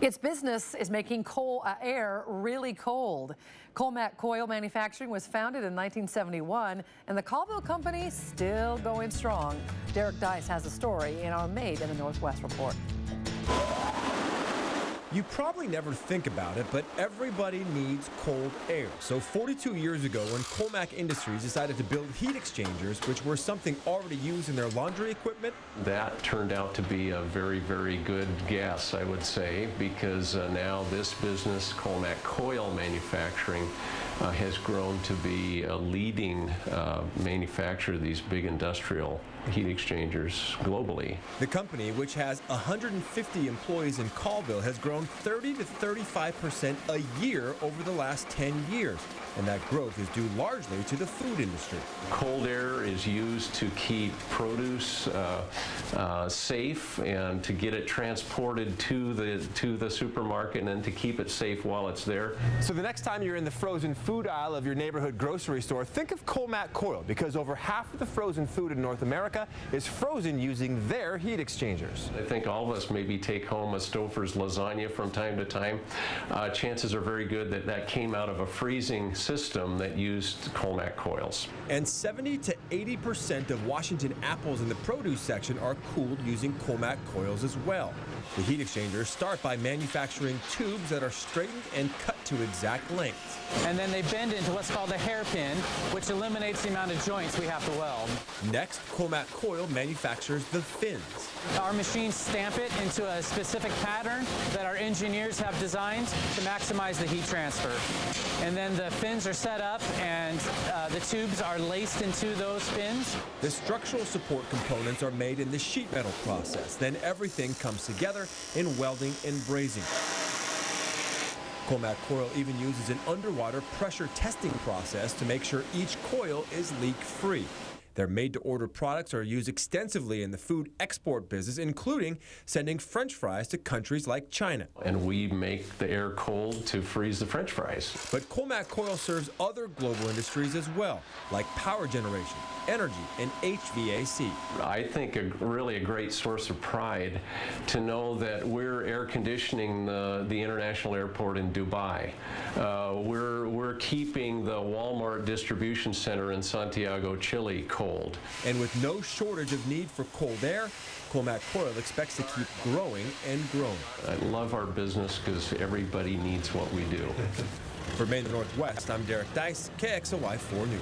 Its business is making air really cold. Colmac Coil Manufacturing was founded in 1971, and the Colville company still going strong. Derek Deis has a story in our Made in the Northwest report. You probably never think about it, but everybody needs cold air. So 42 years ago, when Colmac Industries decided to build heat exchangers, which were something already used in their laundry equipment, that turned out to be a very, very good guess, I would say, because now this business, Colmac Coil Manufacturing, has grown to be a leading manufacturer of these big industrial heat exchangers globally. The company, which has 150 employees in Colville, has grown 30 to 35% a year over the last 10 years. And that growth is due largely to the food industry. Cold air is used to keep produce safe and to get it transported to the supermarket and then to keep it safe while it's there. So the next time you're in the frozen food aisle of your neighborhood grocery store, think of Colmac Coil, because over half of the frozen food in North America is frozen using their heat exchangers. I think all of us maybe take home a Stouffer's lasagna from time to time. Chances are very good that that came out of a freezing system that used Colmac coils. And 70 to 80% of Washington apples in the produce section are cooled using Colmac coils as well. The heat exchangers start by manufacturing tubes that are straightened and cut to exact lengths. And then they bend into what's called a hairpin, which eliminates the amount of joints we have to weld. Next, Colmac Coil manufactures the fins. Our machines stamp it into a specific pattern that our engineers have designed to maximize the heat transfer. And then the fins are set up and the tubes are laced into those fins. The structural support components are made in the sheet metal process. Then everything comes together in welding and brazing. Colmac Coil even uses an underwater pressure testing process to make sure each coil is leak-free. Their made-to-order products are used extensively in the food export business, including sending French fries to countries like China. And we make the air cold to freeze the French fries. But Colmac Coil serves other global industries as well, like power generation, energy, and HVAC. I think really a great source of pride to know that we're air conditioning the international airport in Dubai. We're keeping the Walmart distribution center in Santiago, Chile cold. And with no shortage of need for cold air, Colmac Coil expects to keep growing and growing. I love our business because everybody needs what we do. For Made in the Northwest, I'm Derek Deis, KXLY 4 News.